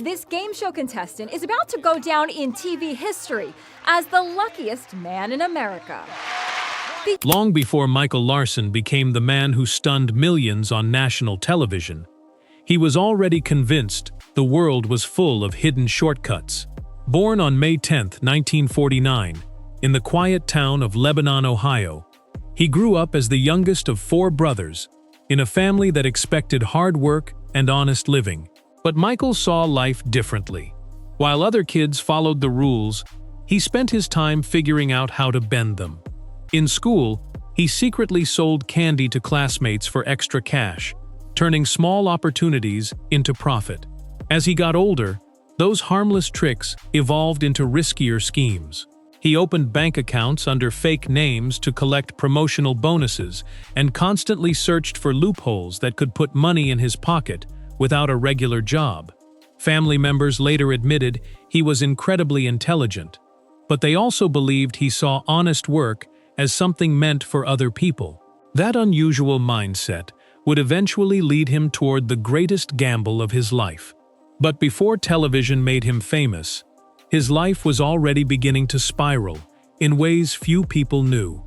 This game show contestant is about to go down in TV history as the luckiest man in America. Long before Michael Larson became the man who stunned millions on national television, he was already convinced the world was full of hidden shortcuts. Born on May 10, 1949, in the quiet town of Lebanon, Ohio, he grew up as the youngest of 4 brothers, in a family that expected hard work and honest living. But Michael saw life differently. While other kids followed the rules, he spent his time figuring out how to bend them. In school, he secretly sold candy to classmates for extra cash, turning small opportunities into profit. As he got older, those harmless tricks evolved into riskier schemes. He opened bank accounts under fake names to collect promotional bonuses and constantly searched for loopholes that could put money in his pocket without a regular job. Family members later admitted he was incredibly intelligent, but they also believed he saw honest work as something meant for other people. That unusual mindset would eventually lead him toward the greatest gamble of his life. But before television made him famous, his life was already beginning to spiral in ways few people knew.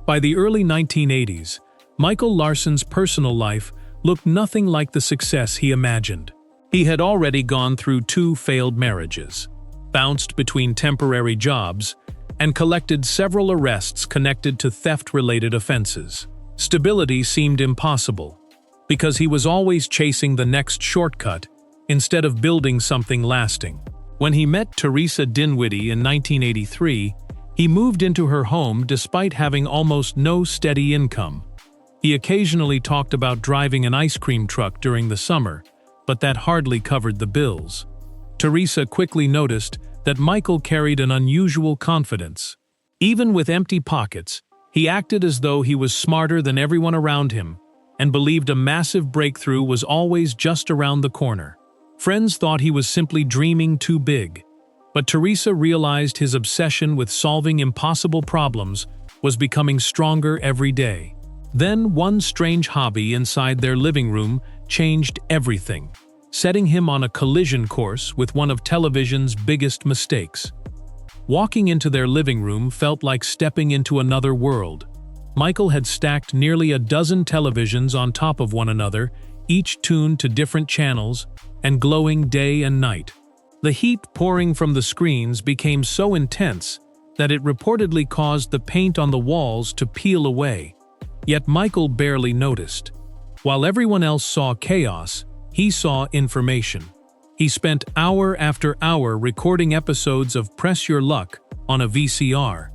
By the early 1980s, Michael Larson's personal life looked nothing like the success he imagined. He had already gone through 2 failed marriages, bounced between temporary jobs, and collected several arrests connected to theft-related offenses. Stability seemed impossible, because he was always chasing the next shortcut instead of building something lasting. When he met Teresa Dinwiddie in 1983, he moved into her home despite having almost no steady income. He occasionally talked about driving an ice cream truck during the summer, but that hardly covered the bills. Teresa quickly noticed that Michael carried an unusual confidence. Even with empty pockets, he acted as though he was smarter than everyone around him and believed a massive breakthrough was always just around the corner. Friends thought he was simply dreaming too big, but Teresa realized his obsession with solving impossible problems was becoming stronger every day. Then one strange hobby inside their living room changed everything, setting him on a collision course with one of television's biggest mistakes. Walking into their living room felt like stepping into another world. Michael had stacked nearly a dozen televisions on top of one another, each tuned to different channels and glowing day and night. The heat pouring from the screens became so intense that it reportedly caused the paint on the walls to peel away. Yet Michael barely noticed. While everyone else saw chaos, he saw information. He spent hour after hour recording episodes of Press Your Luck on a VCR,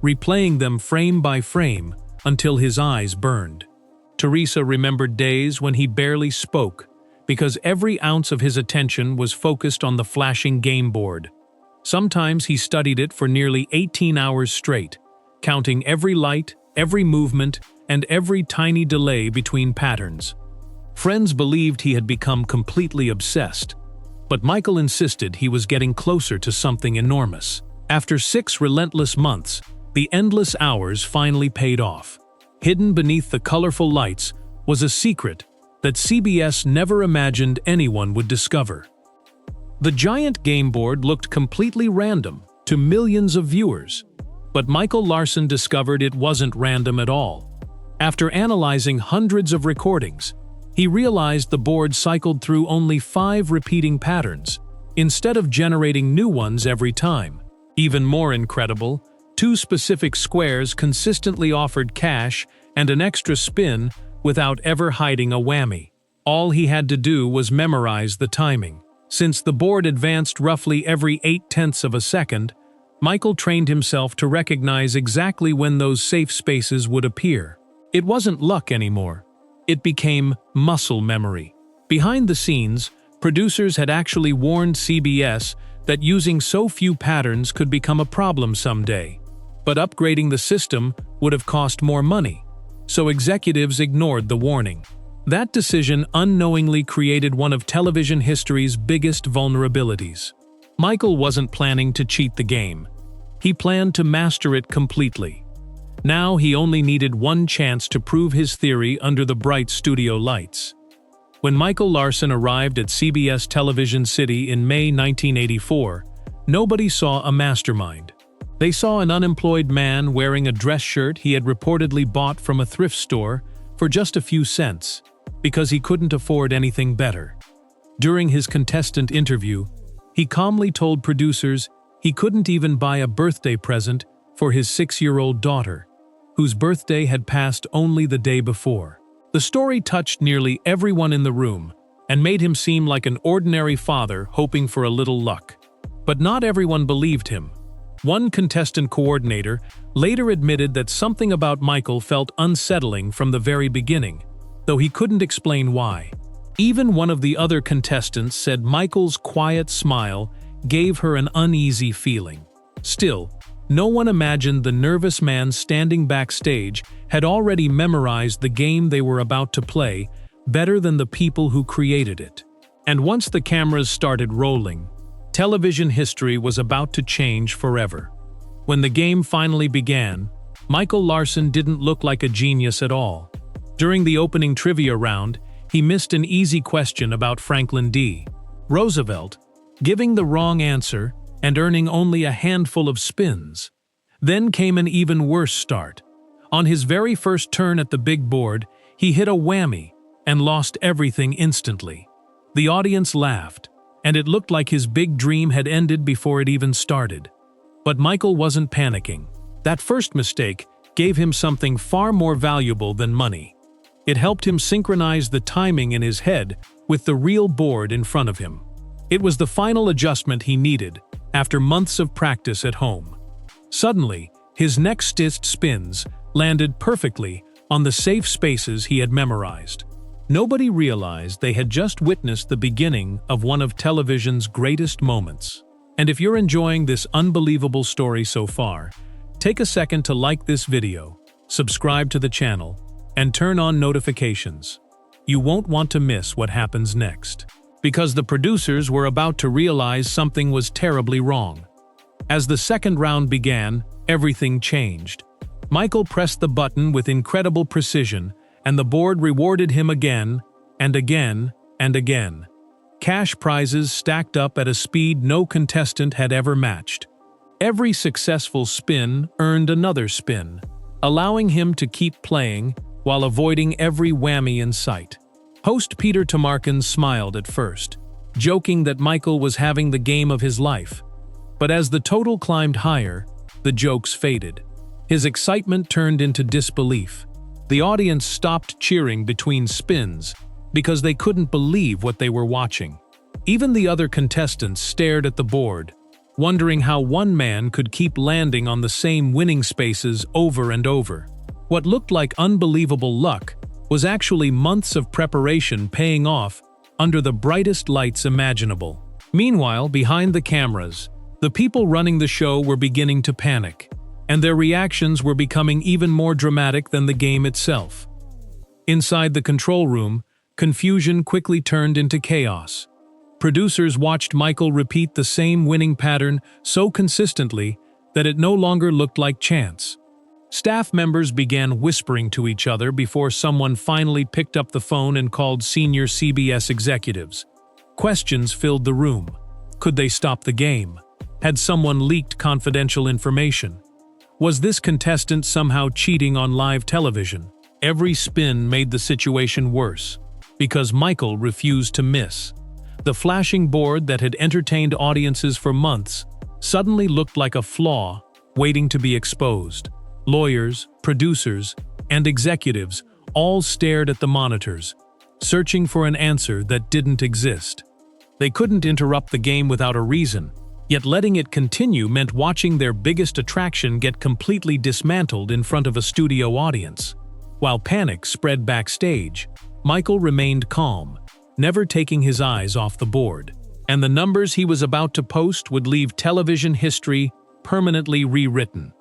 replaying them frame by frame until his eyes burned. Teresa remembered days when he barely spoke, because every ounce of his attention was focused on the flashing game board. Sometimes he studied it for nearly 18 hours straight, counting every light, every movement, and every tiny delay between patterns. Friends believed he had become completely obsessed, but Michael insisted he was getting closer to something enormous. After 6 relentless months, the endless hours finally paid off. Hidden beneath the colorful lights was a secret that CBS never imagined anyone would discover. The giant game board looked completely random to millions of viewers, but Michael Larson discovered it wasn't random at all. After analyzing hundreds of recordings, he realized the board cycled through only 5 repeating patterns, instead of generating new ones every time. Even more incredible, 2 specific squares consistently offered cash and an extra spin without ever hiding a whammy. All he had to do was memorize the timing. Since the board advanced roughly every 0.8 of a second, Michael trained himself to recognize exactly when those safe spaces would appear. It wasn't luck anymore. It became muscle memory. Behind the scenes, producers had actually warned CBS that using so few patterns could become a problem someday. But upgrading the system would have cost more money, so executives ignored the warning. That decision unknowingly created one of television history's biggest vulnerabilities. Michael wasn't planning to cheat the game. He planned to master it completely. Now he only needed one chance to prove his theory under the bright studio lights. When Michael Larson arrived at CBS Television City in May 1984, nobody saw a mastermind. They saw an unemployed man wearing a dress shirt he had reportedly bought from a thrift store for just a few cents, because he couldn't afford anything better. During his contestant interview, he calmly told producers he couldn't even buy a birthday present for his 6-year-old daughter, whose birthday had passed only the day before. The story touched nearly everyone in the room and made him seem like an ordinary father hoping for a little luck. But not everyone believed him. One contestant coordinator later admitted that something about Michael felt unsettling from the very beginning, though he couldn't explain why. Even one of the other contestants said Michael's quiet smile gave her an uneasy feeling. Still, no one imagined the nervous man standing backstage had already memorized the game they were about to play better than the people who created it. And once the cameras started rolling, television history was about to change forever. When the game finally began, Michael Larson didn't look like a genius at all. During the opening trivia round, he missed an easy question about Franklin D. Roosevelt, giving the wrong answer and earning only a handful of spins. Then came an even worse start. On his very first turn at the big board, he hit a whammy and lost everything instantly. The audience laughed, and it looked like his big dream had ended before it even started. But Michael wasn't panicking. That first mistake gave him something far more valuable than money. It helped him synchronize the timing in his head with the real board in front of him. It was the final adjustment he needed after months of practice at home. Suddenly, his next spins landed perfectly on the safe spaces he had memorized. Nobody realized they had just witnessed the beginning of one of television's greatest moments. And if you're enjoying this unbelievable story so far, take a second to like this video, subscribe to the channel, and turn on notifications. You won't want to miss what happens next, because the producers were about to realize something was terribly wrong. As the second round began, everything changed. Michael pressed the button with incredible precision, and the board rewarded him again and again and again. Cash prizes stacked up at a speed no contestant had ever matched. Every successful spin earned another spin, allowing him to keep playing while avoiding every whammy in sight. Host Peter Tamarkin smiled at first, joking that Michael was having the game of his life. But as the total climbed higher, the jokes faded. His excitement turned into disbelief. The audience stopped cheering between spins because they couldn't believe what they were watching. Even the other contestants stared at the board, wondering how one man could keep landing on the same winning spaces over and over. What looked like unbelievable luck was actually months of preparation paying off under the brightest lights imaginable. Meanwhile, behind the cameras, the people running the show were beginning to panic, and their reactions were becoming even more dramatic than the game itself. Inside the control room, confusion quickly turned into chaos. Producers watched Michael repeat the same winning pattern so consistently that it no longer looked like chance. Staff members began whispering to each other before someone finally picked up the phone and called senior CBS executives. Questions filled the room. Could they stop the game? Had someone leaked confidential information? Was this contestant somehow cheating on live television? Every spin made the situation worse, because Michael refused to miss. The flashing board that had entertained audiences for months suddenly looked like a flaw waiting to be exposed. Lawyers, producers, and executives all stared at the monitors, searching for an answer that didn't exist. They couldn't interrupt the game without a reason, yet letting it continue meant watching their biggest attraction get completely dismantled in front of a studio audience. While panic spread backstage, Michael remained calm, never taking his eyes off the board. And the numbers he was about to post would leave television history permanently rewritten.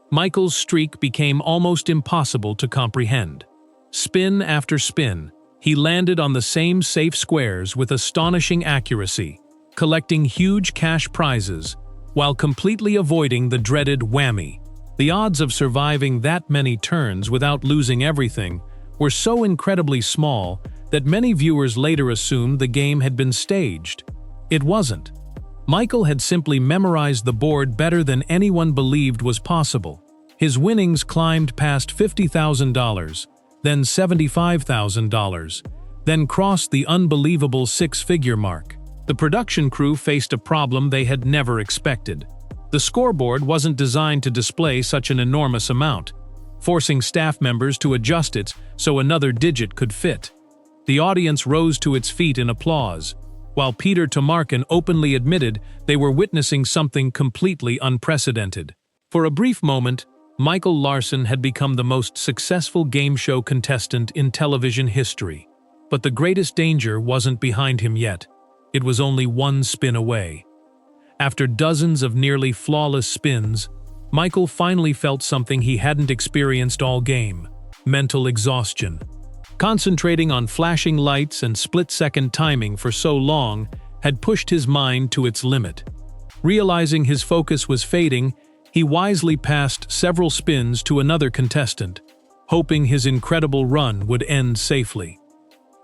Michael's streak became almost impossible to comprehend. Spin after spin, he landed on the same safe squares with astonishing accuracy, collecting huge cash prizes while completely avoiding the dreaded whammy. The odds of surviving that many turns without losing everything were so incredibly small that many viewers later assumed the game had been staged. It wasn't. Michael had simply memorized the board better than anyone believed was possible. His winnings climbed past $50,000, then $75,000, then crossed the unbelievable six-figure mark. The production crew faced a problem they had never expected. The scoreboard wasn't designed to display such an enormous amount, forcing staff members to adjust it so another digit could fit. The audience rose to its feet in applause, while Peter Tomarken openly admitted they were witnessing something completely unprecedented. For a brief moment, Michael Larson had become the most successful game show contestant in television history. But the greatest danger wasn't behind him yet. It was only one spin away. After dozens of nearly flawless spins, Michael finally felt something he hadn't experienced all game: mental exhaustion. Concentrating on flashing lights and split-second timing for so long had pushed his mind to its limit. Realizing his focus was fading, he wisely passed several spins to another contestant, hoping his incredible run would end safely.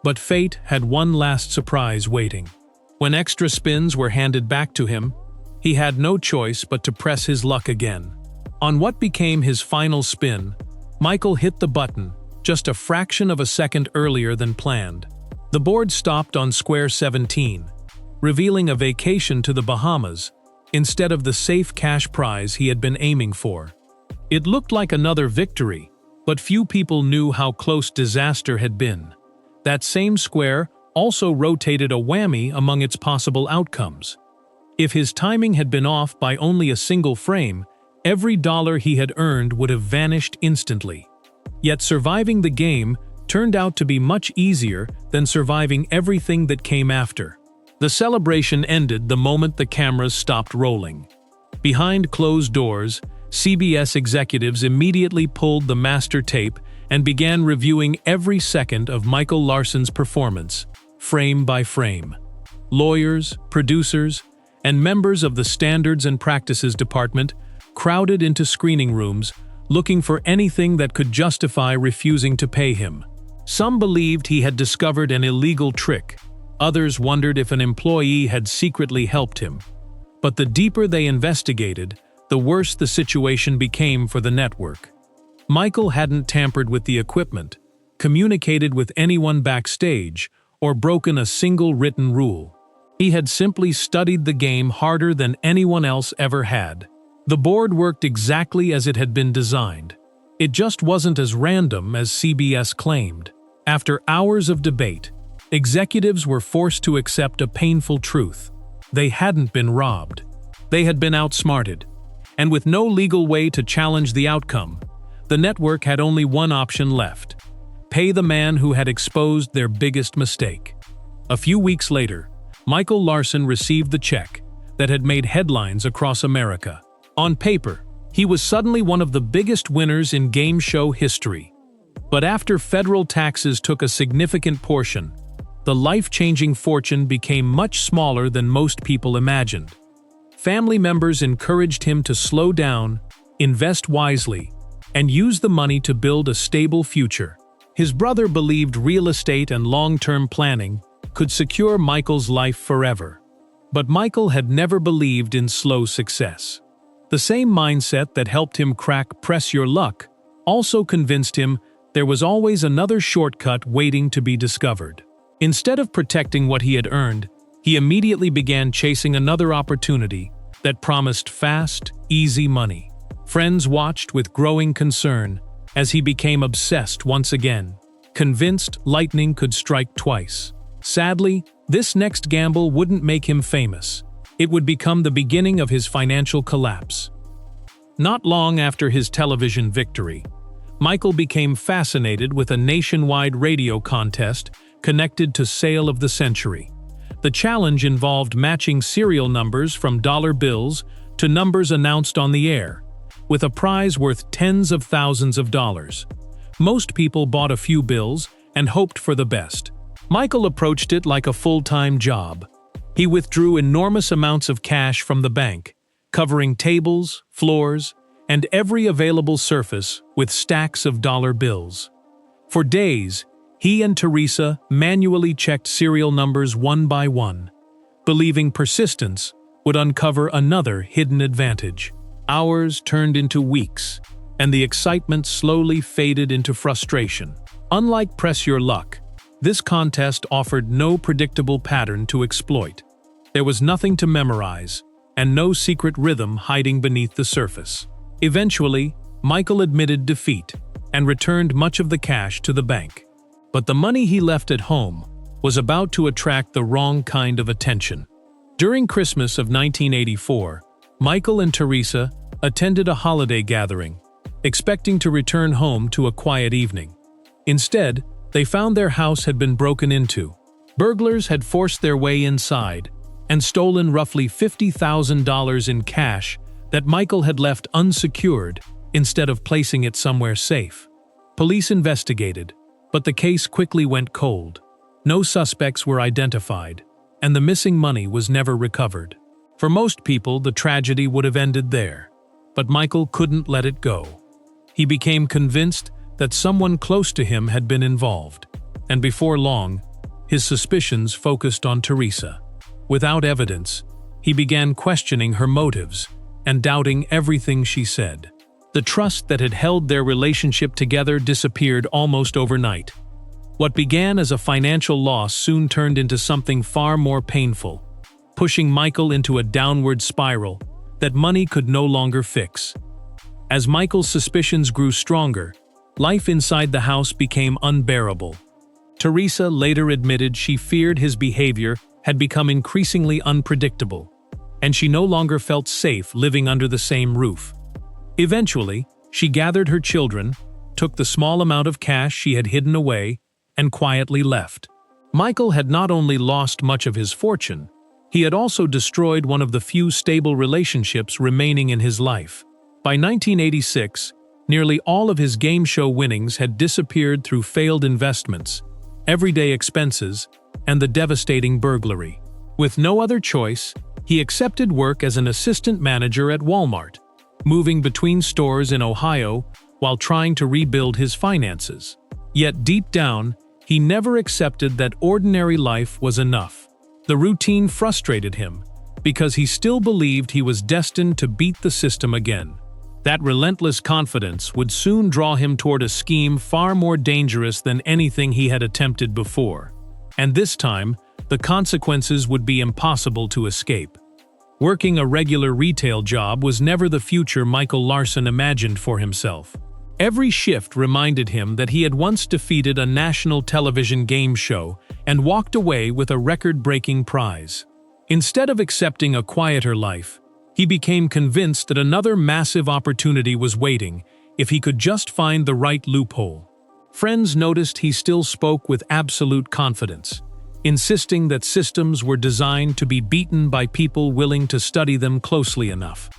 But fate had one last surprise waiting. When extra spins were handed back to him, he had no choice but to press his luck again. On what became his final spin, Michael hit the button just a fraction of a second earlier than planned. The board stopped on square 17, revealing a vacation to the Bahamas instead of the safe cash prize he had been aiming for. It looked like another victory, but few people knew how close disaster had been. That same square also rotated a whammy among its possible outcomes. If his timing had been off by only a single frame, every dollar he had earned would have vanished instantly. Yet surviving the game turned out to be much easier than surviving everything that came after. The celebration ended the moment the cameras stopped rolling. Behind closed doors, CBS executives immediately pulled the master tape and began reviewing every second of Michael Larson's performance, frame by frame. Lawyers, producers, and members of the Standards and Practices Department crowded into screening rooms, looking for anything that could justify refusing to pay him. Some believed he had discovered an illegal trick. Others wondered if an employee had secretly helped him. But the deeper they investigated, the worse the situation became for the network. Michael hadn't tampered with the equipment, communicated with anyone backstage, or broken a single written rule. He had simply studied the game harder than anyone else ever had. The board worked exactly as it had been designed. It just wasn't as random as CBS claimed. After hours of debate, executives were forced to accept a painful truth. They hadn't been robbed. They had been outsmarted. And with no legal way to challenge the outcome, the network had only one option left: pay the man who had exposed their biggest mistake. A few weeks later, Michael Larson received the check that had made headlines across America. On paper, he was suddenly one of the biggest winners in game show history. But after federal taxes took a significant portion, the life-changing fortune became much smaller than most people imagined. Family members encouraged him to slow down, invest wisely, and use the money to build a stable future. His brother believed real estate and long-term planning could secure Michael's life forever. But Michael had never believed in slow success. The same mindset that helped him crack "press your luck" also convinced him there was always another shortcut waiting to be discovered. Instead of protecting what he had earned, he immediately began chasing another opportunity that promised fast, easy money. Friends watched with growing concern as he became obsessed once again, convinced lightning could strike twice. Sadly, this next gamble wouldn't make him famous. It would become the beginning of his financial collapse. Not long after his television victory, Michael became fascinated with a nationwide radio contest connected to Sale of the Century. The challenge involved matching serial numbers from dollar bills to numbers announced on the air, with a prize worth tens of thousands of dollars. Most people bought a few bills and hoped for the best. Michael approached it like a full-time job. He withdrew enormous amounts of cash from the bank, covering tables, floors, and every available surface with stacks of dollar bills. For days, He and Teresa manually checked serial numbers one by one, believing persistence would uncover another hidden advantage. Hours turned into weeks, and the excitement slowly faded into frustration. Unlike Press Your Luck, this contest offered no predictable pattern to exploit. There was nothing to memorize, and no secret rhythm hiding beneath the surface. Eventually, Michael admitted defeat and returned much of the cash to the bank. But the money he left at home was about to attract the wrong kind of attention. During Christmas of 1984, Michael and Teresa attended a holiday gathering, expecting to return home to a quiet evening. Instead, they found their house had been broken into. Burglars had forced their way inside and stolen roughly $50,000 in cash that Michael had left unsecured instead of placing it somewhere safe. Police investigated, but the case quickly went cold. No suspects were identified, and the missing money was never recovered. For most people, the tragedy would have ended there, but Michael couldn't let it go. He became convinced that someone close to him had been involved, and before long, his suspicions focused on Teresa. Without evidence, he began questioning her motives and doubting everything she said. The trust that had held their relationship together disappeared almost overnight. What began as a financial loss soon turned into something far more painful, pushing Michael into a downward spiral that money could no longer fix. As Michael's suspicions grew stronger, life inside the house became unbearable. Teresa later admitted she feared his behavior had become increasingly unpredictable, and she no longer felt safe living under the same roof. Eventually, she gathered her children, took the small amount of cash she had hidden away, and quietly left. Michael had not only lost much of his fortune, he had also destroyed one of the few stable relationships remaining in his life. By 1986, nearly all of his game show winnings had disappeared through failed investments, everyday expenses, and the devastating burglary. With no other choice, he accepted work as an assistant manager at Walmart, moving between stores in Ohio while trying to rebuild his finances. Yet deep down, he never accepted that ordinary life was enough. The routine frustrated him because he still believed he was destined to beat the system again. That relentless confidence would soon draw him toward a scheme far more dangerous than anything he had attempted before. And this time, the consequences would be impossible to escape. Working a regular retail job was never the future Michael Larson imagined for himself. Every shift reminded him that he had once defeated a national television game show and walked away with a record-breaking prize. Instead of accepting a quieter life, he became convinced that another massive opportunity was waiting if he could just find the right loophole. Friends noticed he still spoke with absolute confidence, insisting that systems were designed to be beaten by people willing to study them closely enough.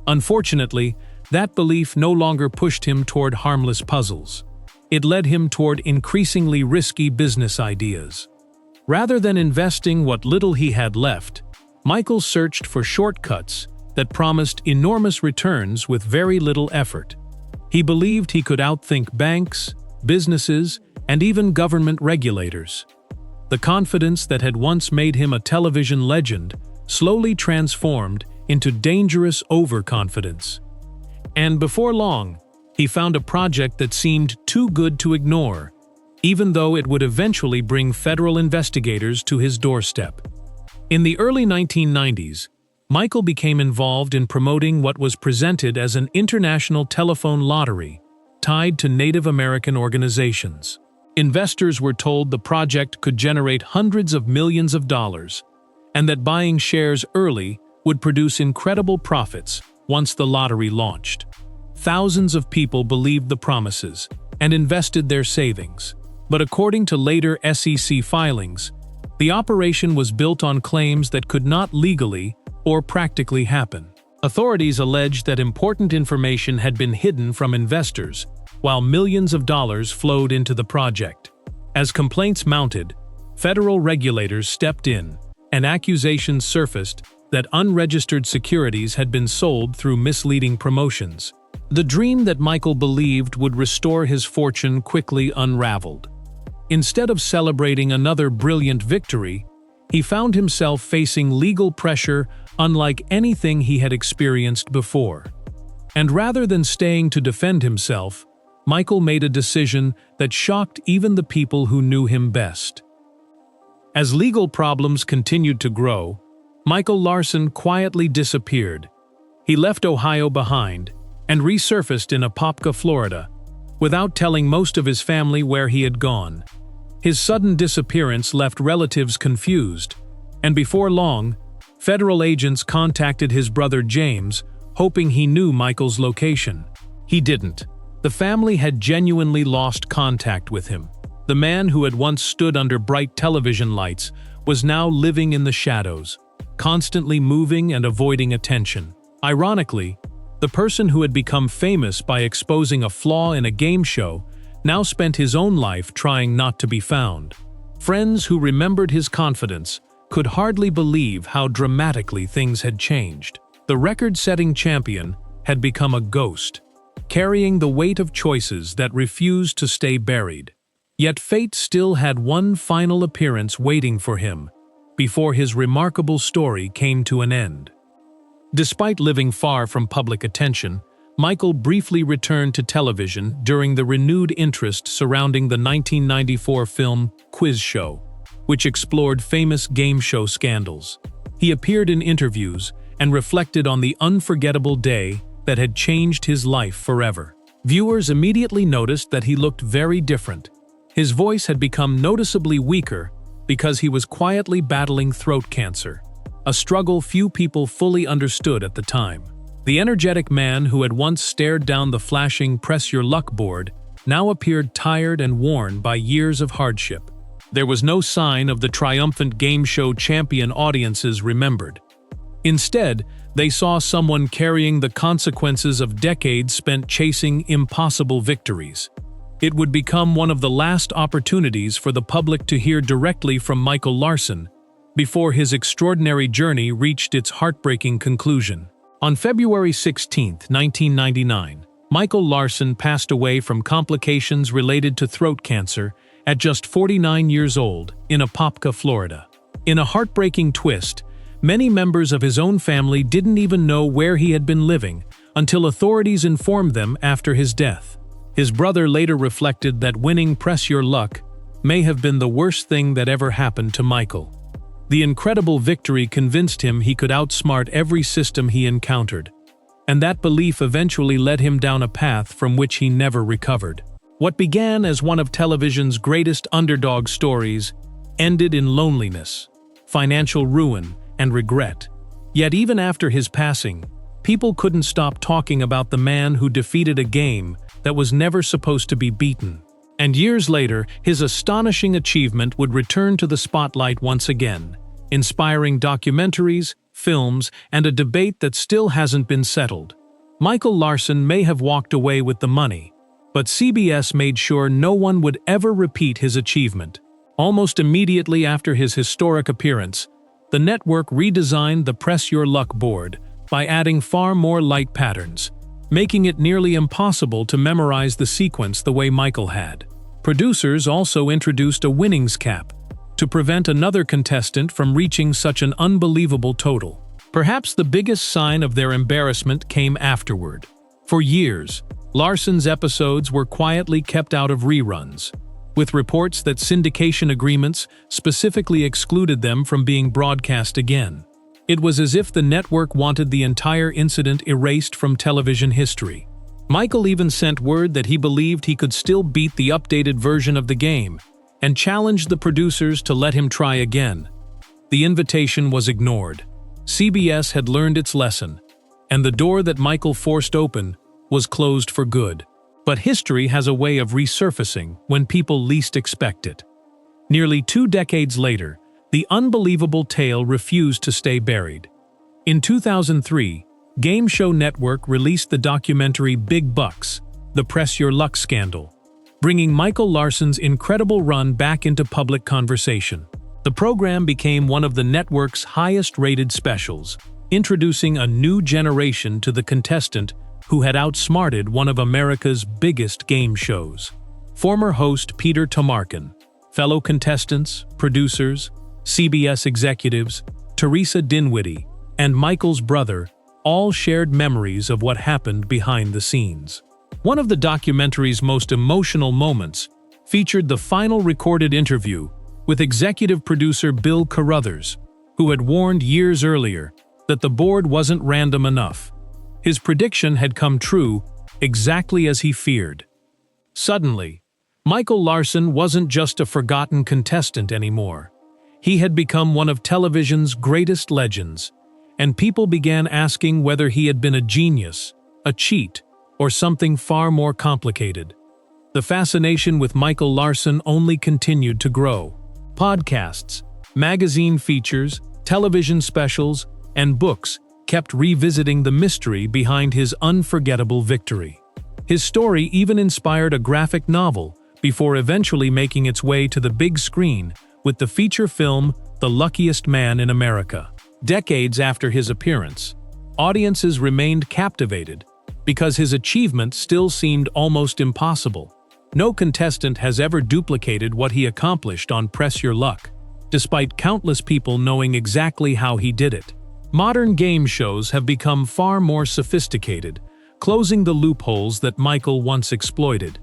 Unfortunately, that belief no longer pushed him toward harmless puzzles. It led him toward increasingly risky business ideas. Rather than investing what little he had left, Michael searched for shortcuts that promised enormous returns with very little effort. He believed he could outthink banks, businesses, and even government regulators. The confidence that had once made him a television legend slowly transformed into dangerous overconfidence. And before long, he found a project that seemed too good to ignore, even though it would eventually bring federal investigators to his doorstep. In the early 1990s, Michael became involved in promoting what was presented as an international telephone lottery tied to Native American organizations. Investors were told the project could generate hundreds of millions of dollars, and that buying shares early would produce incredible profits once the lottery launched. Thousands of people believed the promises and invested their savings. But according to later SEC filings, the operation was built on claims that could not legally or practically happen. Authorities alleged that important information had been hidden from investors, while millions of dollars flowed into the project. As complaints mounted, federal regulators stepped in, and accusations surfaced that unregistered securities had been sold through misleading promotions. The dream that Michael believed would restore his fortune quickly unraveled. Instead of celebrating another brilliant victory, he found himself facing legal pressure unlike anything he had experienced before. And rather than staying to defend himself, Michael made a decision that shocked even the people who knew him best. As legal problems continued to grow, Michael Larson quietly disappeared. He left Ohio behind and resurfaced in Apopka, Florida, without telling most of his family where he had gone. His sudden disappearance left relatives confused, and before long, federal agents contacted his brother James, hoping he knew Michael's location. He didn't. The family had genuinely lost contact with him. The man who had once stood under bright television lights was now living in the shadows, constantly moving and avoiding attention. Ironically, the person who had become famous by exposing a flaw in a game show now spent his own life trying not to be found. Friends who remembered his confidence could hardly believe how dramatically things had changed. The record-setting champion had become a ghost, carrying the weight of choices that refused to stay buried. Yet fate still had one final appearance waiting for him before his remarkable story came to an end. Despite living far from public attention, Michael briefly returned to television during the renewed interest surrounding the 1994 film Quiz Show, which explored famous game show scandals. He appeared in interviews and reflected on the unforgettable day that had changed his life forever. Viewers immediately noticed that he looked very different. His voice had become noticeably weaker because he was quietly battling throat cancer, a struggle few people fully understood at the time. The energetic man who had once stared down the flashing "Press Your Luck" board now appeared tired and worn by years of hardship. There was no sign of the triumphant game show champion audiences remembered. Instead, they saw someone carrying the consequences of decades spent chasing impossible victories. It would become one of the last opportunities for the public to hear directly from Michael Larson before his extraordinary journey reached its heartbreaking conclusion. On February 16, 1999, Michael Larson passed away from complications related to throat cancer at just 49 years old in Apopka, Florida. In a heartbreaking twist, many members of his own family didn't even know where he had been living until authorities informed them after his death. His brother later reflected that winning Press Your Luck may have been the worst thing that ever happened to Michael. The incredible victory convinced him he could outsmart every system he encountered, and that belief eventually led him down a path from which he never recovered. What began as one of television's greatest underdog stories ended in loneliness, financial ruin, and regret. Yet even after his passing, people couldn't stop talking about the man who defeated a game that was never supposed to be beaten. And years later, his astonishing achievement would return to the spotlight once again, inspiring documentaries, films, and a debate that still hasn't been settled. Michael Larson may have walked away with the money, but CBS made sure no one would ever repeat his achievement. Almost immediately after his historic appearance, the network redesigned the Press Your Luck board by adding far more light patterns, making it nearly impossible to memorize the sequence the way Michael had. Producers also introduced a winnings cap to prevent another contestant from reaching such an unbelievable total. Perhaps the biggest sign of their embarrassment came afterward. For years, Larson's episodes were quietly kept out of reruns, with reports that syndication agreements specifically excluded them from being broadcast again. It was as if the network wanted the entire incident erased from television history. Michael even sent word that he believed he could still beat the updated version of the game, and challenged the producers to let him try again. The invitation was ignored. CBS had learned its lesson, and the door that Michael forced open was closed for good. But history has a way of resurfacing when people least expect it. Nearly 2 decades later, the unbelievable tale refused to stay buried. In 2003, Game Show Network released the documentary Big Bucks, The Press Your Luck Scandal, bringing Michael Larson's incredible run back into public conversation. The program became one of the network's highest-rated specials, introducing a new generation to the contestant who had outsmarted one of America's biggest game shows. Former host Peter Tomarken, Fellow contestants, producers, CBS executives, Teresa Dinwiddie, and Michael's brother all shared memories of what happened behind the scenes. One of the documentary's most emotional moments featured the final recorded interview with executive producer Bill Carruthers, who had warned years earlier that the board wasn't random enough. His prediction had come true exactly as he feared. Suddenly, Michael Larson wasn't just a forgotten contestant anymore. He had become one of television's greatest legends, and people began asking whether he had been a genius, a cheat, or something far more complicated. The fascination with Michael Larson only continued to grow. Podcasts, magazine features, television specials, and books kept revisiting the mystery behind his unforgettable victory. His story even inspired a graphic novel before eventually making its way to the big screen with the feature film The Luckiest Man in America. Decades after his appearance, audiences remained captivated because his achievement still seemed almost impossible. No contestant has ever duplicated what he accomplished on Press Your Luck, despite countless people knowing exactly how he did it. Modern game shows have become far more sophisticated, closing the loopholes that Michael once exploited.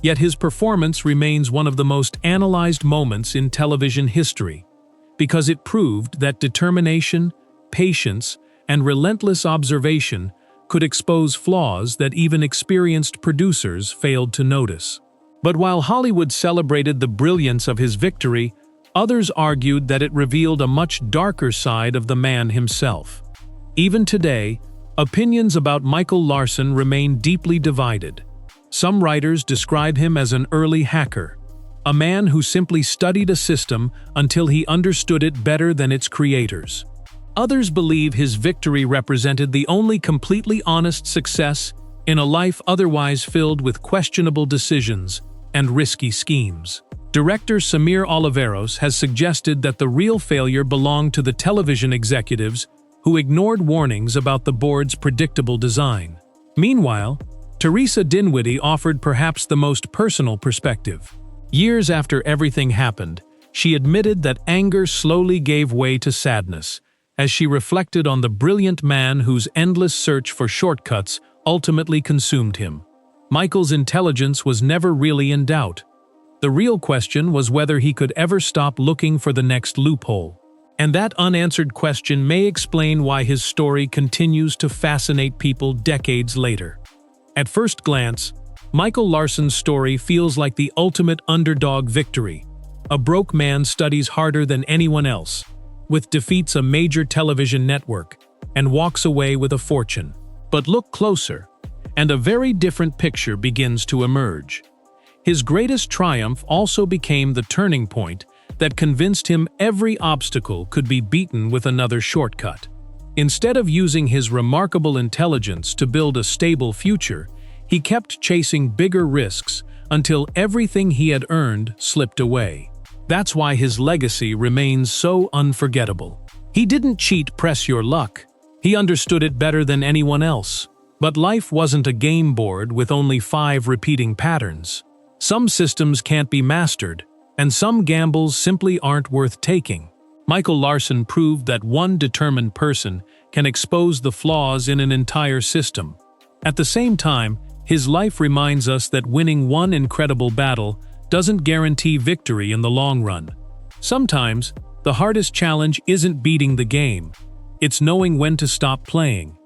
Yet his performance remains one of the most analyzed moments in television history, because it proved that determination, patience, and relentless observation could expose flaws that even experienced producers failed to notice. But while Hollywood celebrated the brilliance of his victory, others argued that it revealed a much darker side of the man himself. Even today, opinions about Michael Larson remain deeply divided. Some writers describe him as an early hacker, a man who simply studied a system until he understood it better than its creators. Others believe his victory represented the only completely honest success in a life otherwise filled with questionable decisions and risky schemes. Director Samir Oliveros has suggested that the real failure belonged to the television executives who ignored warnings about the board's predictable design. Meanwhile, Teresa Dinwiddie offered perhaps the most personal perspective. Years after everything happened, she admitted that anger slowly gave way to sadness, as she reflected on the brilliant man whose endless search for shortcuts ultimately consumed him. Michael's intelligence was never really in doubt. The real question was whether he could ever stop looking for the next loophole. And that unanswered question may explain why his story continues to fascinate people decades later. At first glance, Michael Larson's story feels like the ultimate underdog victory. A broke man studies harder than anyone else, defeats a major television network, and walks away with a fortune. But look closer, and a very different picture begins to emerge. His greatest triumph also became the turning point that convinced him every obstacle could be beaten with another shortcut. Instead of using his remarkable intelligence to build a stable future, he kept chasing bigger risks until everything he had earned slipped away. That's why his legacy remains so unforgettable. He didn't cheat Press Your Luck. He understood it better than anyone else. But life wasn't a game board with only 5 repeating patterns. Some systems can't be mastered, and some gambles simply aren't worth taking. Michael Larson proved that one determined person can expose the flaws in an entire system. At the same time, his life reminds us that winning one incredible battle doesn't guarantee victory in the long run. Sometimes, the hardest challenge isn't beating the game. It's knowing when to stop playing.